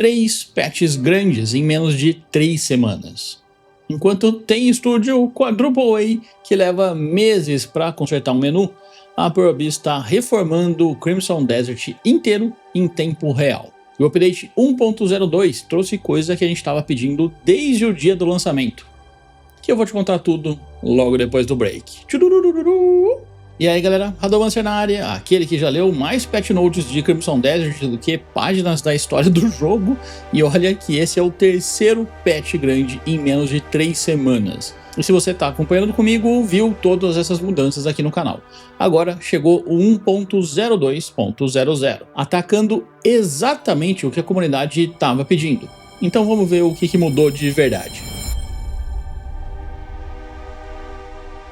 3 patches grandes em menos de 3 semanas. Enquanto tem estúdio Quadruple A que leva meses para consertar um menu, a Pearl está reformando o Crimson Desert inteiro em tempo real. O update 1.02 trouxe coisa que a gente estava pedindo desde o dia do lançamento, que eu vou te contar tudo logo depois do break. E aí galera, Radomancer na área, aquele que já leu mais patch notes de Crimson Desert do que páginas da história do jogo, e olha que esse é o terceiro patch grande em menos de 3 semanas. E se você está acompanhando comigo, viu todas essas mudanças aqui no canal. Agora chegou o 1.02.00, atacando exatamente o que a comunidade estava pedindo. Então vamos ver o que mudou de verdade.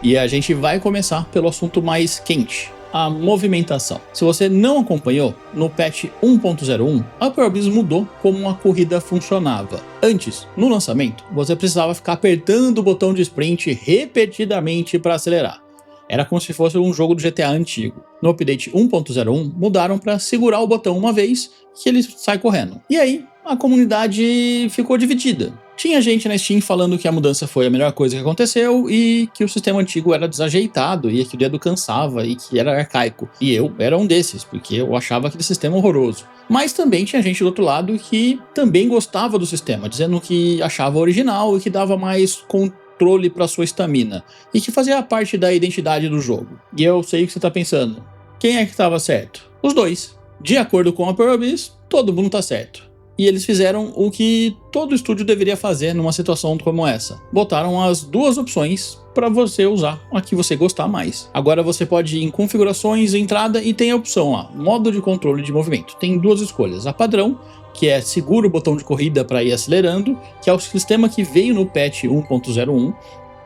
E a gente vai começar pelo assunto mais quente, a movimentação. Se você não acompanhou, no patch 1.01, a Pearl Beast mudou como a corrida funcionava. Antes, no lançamento, você precisava ficar apertando o botão de sprint repetidamente para acelerar. Era como se fosse um jogo do GTA antigo. No update 1.01, mudaram para segurar o botão uma vez que ele sai correndo. E aí, a comunidade ficou dividida. Tinha gente na Steam falando que a mudança foi a melhor coisa que aconteceu e que o sistema antigo era desajeitado e que o dedo cansava e que era arcaico. E eu era um desses, porque eu achava aquele sistema horroroso. Mas também tinha gente do outro lado que também gostava do sistema, dizendo que achava original e que dava mais controle para sua estamina e que fazia parte da identidade do jogo. E eu sei o que você está pensando. Quem é que estava certo? Os dois. De acordo com a Pearl Beast, todo mundo está certo. E eles fizeram o que todo estúdio deveria fazer numa situação como essa. Botaram as duas opções para você usar a que você gostar mais. Agora você pode ir em configurações, entrada e tem a opção lá, modo de controle de movimento. Tem duas escolhas, a padrão, que é segura o botão de corrida para ir acelerando, que é o sistema que veio no patch 1.01,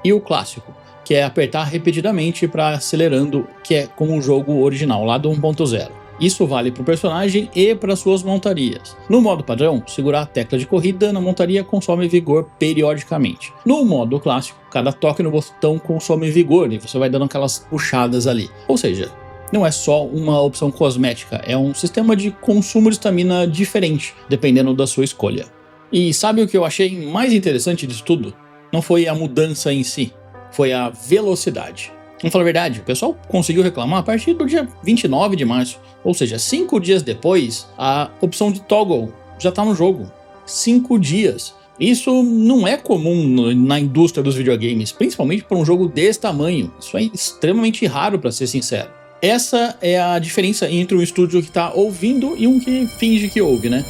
e o clássico, que é apertar repetidamente para acelerando, que é como o jogo original lá do 1.0. Isso vale para o personagem e para suas montarias. No modo padrão, segurar a tecla de corrida na montaria consome vigor periodicamente. No modo clássico, cada toque no botão consome vigor e você vai dando aquelas puxadas ali. Ou seja, não é só uma opção cosmética, é um sistema de consumo de estamina diferente, dependendo da sua escolha. E sabe o que eu achei mais interessante disso tudo? Não foi a mudança em si, foi a velocidade. Vamos falar a verdade, o pessoal conseguiu reclamar a partir do dia 29 de março, ou seja, 5 dias depois, a opção de toggle já está no jogo. 5 dias. Isso não é comum na indústria dos videogames, principalmente para um jogo desse tamanho. Isso é extremamente raro, para ser sincero. Essa é a diferença entre um estúdio que está ouvindo e um que finge que ouve, né?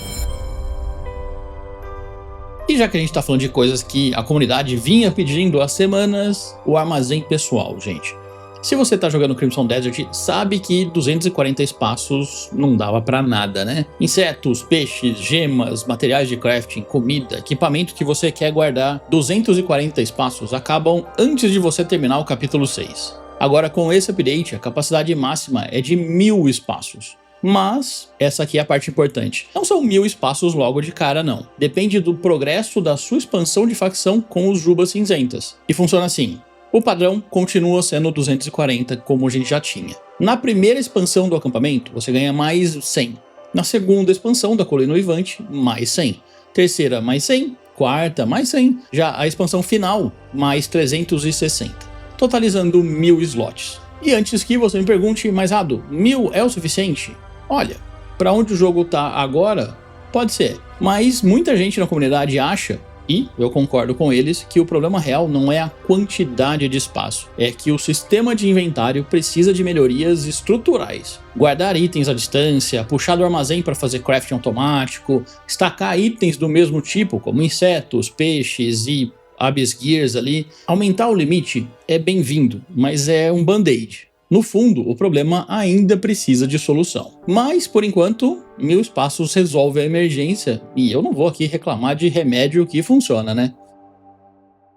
E já que a gente está falando de coisas que a comunidade vinha pedindo há semanas, o armazém pessoal, gente. Se você tá jogando Crimson Desert, sabe que 240 espaços não dava pra nada, né? Insetos, peixes, gemas, materiais de crafting, comida, equipamento que você quer guardar, 240 espaços acabam antes de você terminar o capítulo 6. Agora com esse update, a capacidade máxima é de 1000 espaços. Mas essa aqui é a parte importante. Não são 1000 espaços logo de cara não. Depende do progresso da sua expansão de facção com os Jubas Cinzentas. E funciona assim. O padrão continua sendo 240, como a gente já tinha. Na primeira expansão do acampamento, você ganha mais 100. Na segunda expansão da Colina Uivante, mais 100. Terceira, mais 100. Quarta, mais 100. Já a expansão final, mais 360. Totalizando 1000 slots. E antes que você me pergunte, mas Rado, 1000 é o suficiente? Olha, para onde o jogo tá agora, pode ser. Mas muita gente na comunidade acha, e eu concordo com eles, que o problema real não é a quantidade de espaço, é que o sistema de inventário precisa de melhorias estruturais. Guardar itens à distância, puxar do armazém para fazer crafting automático, estacar itens do mesmo tipo, como insetos, peixes e Abyss Gears ali. Aumentar o limite é bem-vindo, mas é um band-aid. No fundo, o problema ainda precisa de solução. Mas, por enquanto, 1000 espaços resolve a emergência e eu não vou aqui reclamar de remédio que funciona, né?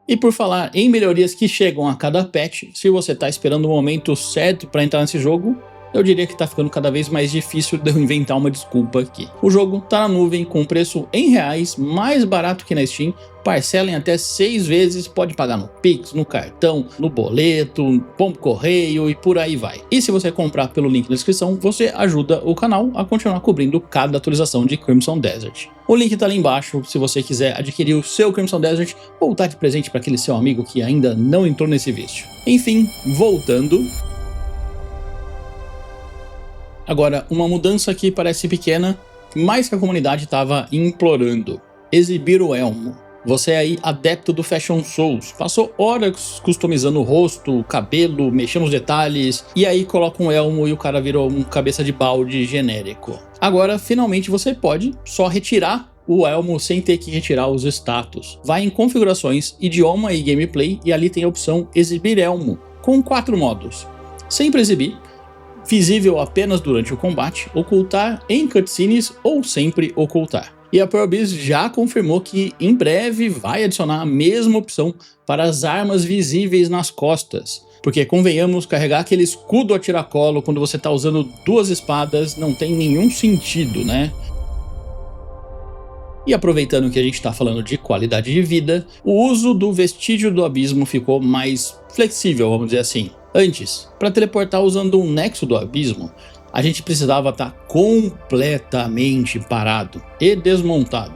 E por falar em melhorias que chegam a cada patch, se você está esperando o momento certo para entrar nesse jogo, Eu diria que tá ficando cada vez mais difícil de eu inventar uma desculpa aqui. O jogo tá na nuvem com preço em reais, mais barato que na Steam, parcela em até 6 vezes, pode pagar no Pix, no cartão, no boleto, no pombo correio e por aí vai. E se você comprar pelo link na descrição, você ajuda o canal a continuar cobrindo cada atualização de Crimson Desert. O link tá ali embaixo se você quiser adquirir o seu Crimson Desert ou dar de presente para aquele seu amigo que ainda não entrou nesse vício. Enfim, voltando. Agora, uma mudança que parece pequena, mas que a comunidade estava implorando: exibir o elmo. Você aí, adepto do Fashion Souls, passou horas customizando o rosto, o cabelo, mexendo nos detalhes, e aí coloca um elmo e o cara virou um cabeça de balde genérico. Agora, finalmente você pode só retirar o elmo sem ter que retirar os status. Vai em configurações, idioma e gameplay, e ali tem a opção exibir elmo, com 4 modos. Sempre exibir, visível apenas durante o combate, ocultar em cutscenes ou sempre ocultar. E a Pearl Beast já confirmou que em breve vai adicionar a mesma opção para as armas visíveis nas costas. Porque convenhamos, carregar aquele escudo a tiracolo quando você está usando 2 espadas não tem nenhum sentido, né? E aproveitando que a gente está falando de qualidade de vida, o uso do Vestígio do Abismo ficou mais flexível, vamos dizer assim. Antes, para teleportar usando um Nexo do Abismo, a gente precisava estar completamente parado e desmontado.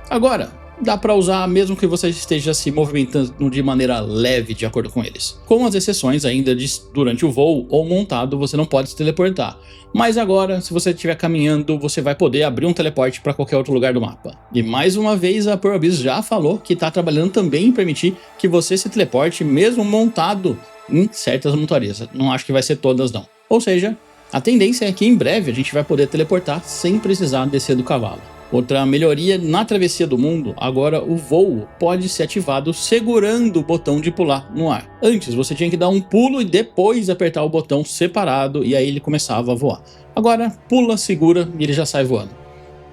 Agora, dá para usar mesmo que você esteja se movimentando de maneira leve de acordo com eles. Com as exceções ainda de durante o voo ou montado você não pode se teleportar. Mas agora, se você estiver caminhando, você vai poder abrir um teleporte para qualquer outro lugar do mapa. E mais uma vez a Pearl Beast já falou que está trabalhando também em permitir que você se teleporte mesmo montado em certas montarias. Não acho que vai ser todas não. Ou seja, a tendência é que em breve a gente vai poder teleportar sem precisar descer do cavalo. Outra melhoria na travessia do mundo, agora o voo pode ser ativado segurando o botão de pular no ar. Antes você tinha que dar um pulo e depois apertar o botão separado e aí ele começava a voar. Agora pula, segura e ele já sai voando.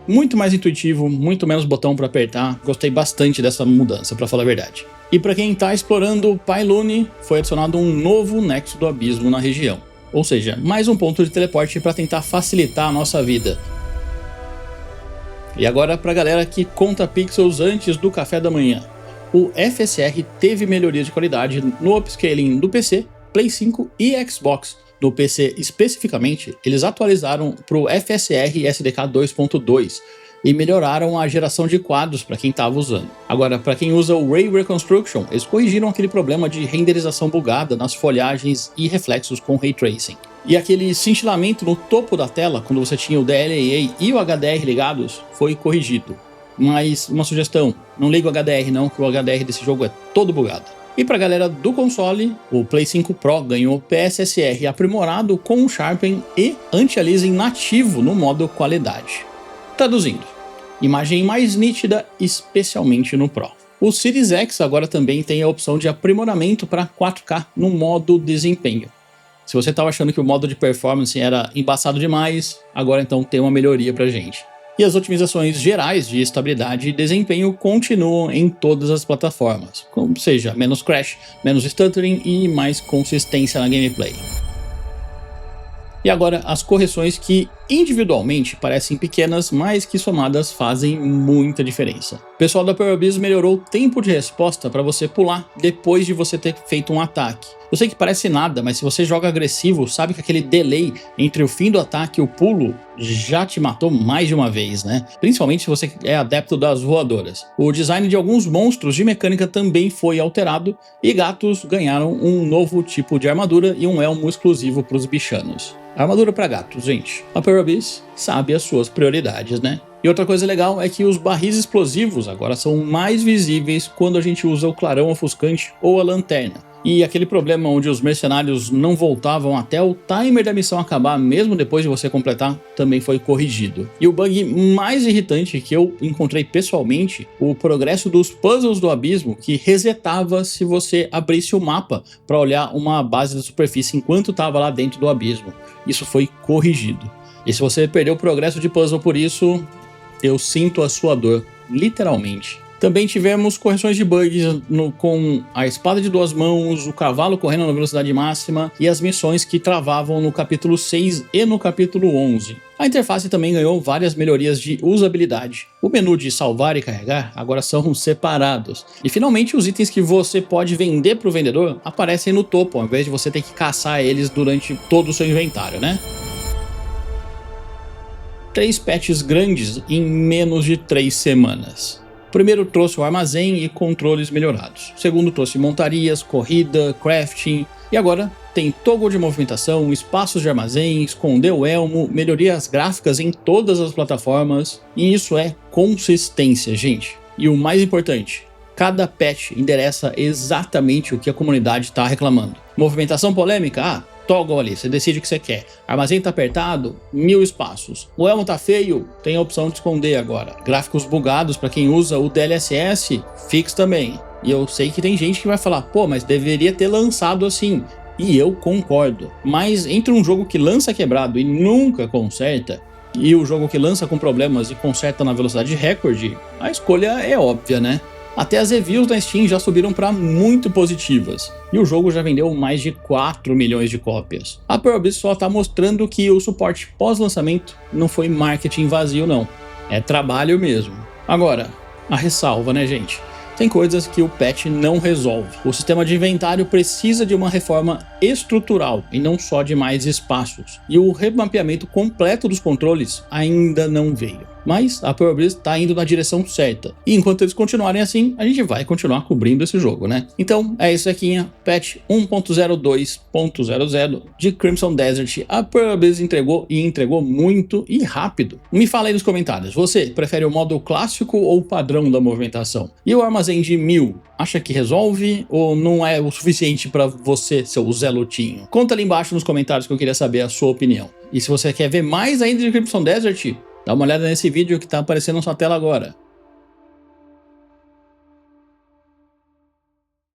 Muito mais intuitivo, muito menos botão para apertar, gostei bastante dessa mudança, para falar a verdade. E para quem está explorando o Pylone, foi adicionado um novo Nexo do Abismo na região. Ou seja, mais um ponto de teleporte para tentar facilitar a nossa vida. E agora para a galera que conta pixels antes do café da manhã. O FSR teve melhorias de qualidade no upscaling do PC, Play 5 e Xbox. No PC especificamente, eles atualizaram para o FSR SDK 2.2 e melhoraram a geração de quadros para quem estava usando. Agora, para quem usa o Ray Reconstruction, eles corrigiram aquele problema de renderização bugada nas folhagens e reflexos com Ray Tracing. E aquele cintilamento no topo da tela, quando você tinha o DLAA e o HDR ligados, foi corrigido. Mas uma sugestão, não liga o HDR não, que o HDR desse jogo é todo bugado. E para a galera do console, o Play 5 Pro ganhou PSSR aprimorado com um Sharpen e Anti-Aliasing nativo no modo qualidade. Traduzindo, imagem mais nítida, especialmente no Pro. O Series X agora também tem a opção de aprimoramento para 4K no modo desempenho. Se você estava achando que o modo de performance era embaçado demais, agora então tem uma melhoria pra gente. E as otimizações gerais de estabilidade e desempenho continuam em todas as plataformas, como seja menos crash, menos stuttering e mais consistência na gameplay. E agora as correções que individualmente parecem pequenas, mas que somadas fazem muita diferença. O pessoal da Pearl Beast melhorou o tempo de resposta para você pular depois de você ter feito um ataque. Eu sei que parece nada, mas se você joga agressivo, sabe que aquele delay entre o fim do ataque e o pulo já te matou mais de uma vez, né? Principalmente se você é adepto das voadoras. O design de alguns monstros de mecânica também foi alterado e gatos ganharam um novo tipo de armadura e um elmo exclusivo para os bichanos. Armadura para gatos, gente. A Pearl Beast sabe as suas prioridades, né? E outra coisa legal é que os barris explosivos agora são mais visíveis quando a gente usa o clarão ofuscante ou a lanterna. E aquele problema onde os mercenários não voltavam até o timer da missão acabar, mesmo depois de você completar, também foi corrigido. E o bug mais irritante que eu encontrei pessoalmente, o progresso dos puzzles do abismo, que resetava se você abrisse o mapa para olhar uma base da superfície enquanto estava lá dentro do abismo. Isso foi corrigido. E se você perdeu o progresso de puzzle por isso, eu sinto a sua dor, literalmente. Também tivemos correções de bugs com a espada de 2 mãos, o cavalo correndo na velocidade máxima e as missões que travavam no capítulo 6 e no capítulo 11. A interface também ganhou várias melhorias de usabilidade. O menu de salvar e carregar agora são separados. E finalmente os itens que você pode vender para o vendedor aparecem no topo, ao invés de você ter que caçar eles durante todo o seu inventário, né? 3 patches grandes em menos de 3 semanas. O primeiro trouxe o armazém e controles melhorados. O segundo trouxe montarias, corrida, crafting. E agora tem toggle de movimentação, espaços de armazém, esconder o elmo, melhorias gráficas em todas as plataformas. E isso é consistência, gente. E o mais importante, cada patch endereça exatamente o que a comunidade está reclamando. Movimentação polêmica? Toggle ali, você decide o que você quer. Armazém tá apertado, 1000 espaços. O elmo tá feio, tem a opção de esconder agora. Gráficos bugados para quem usa o DLSS, fix também. E eu sei que tem gente que vai falar, pô, mas deveria ter lançado assim. E eu concordo. Mas entre um jogo que lança quebrado e nunca conserta, e o jogo que lança com problemas e conserta na velocidade recorde, a escolha é óbvia, né? Até as reviews da Steam já subiram para muito positivas, e o jogo já vendeu mais de 4 milhões de cópias. A Pearl Beast só está mostrando que o suporte pós-lançamento não foi marketing vazio não, é trabalho mesmo. Agora, a ressalva, né, gente? Tem coisas que o patch não resolve. O sistema de inventário precisa de uma reforma estrutural e não só de mais espaços. E o remapeamento completo dos controles ainda não veio. Mas a Pearl Beast está indo na direção certa. E enquanto eles continuarem assim, a gente vai continuar cobrindo esse jogo, né? Então é isso aqui, patch 1.02.00 de Crimson Desert. A Pearl Beast entregou e entregou muito e rápido. Me fala aí nos comentários, você prefere o modo clássico ou padrão da movimentação? E o armazém de 1000, acha que resolve ou não é o suficiente para você, seu Zé Lutinho? Conta ali embaixo nos comentários que eu queria saber a sua opinião. E se você quer ver mais ainda de Crimson Desert, dá uma olhada nesse vídeo que está aparecendo na sua tela agora.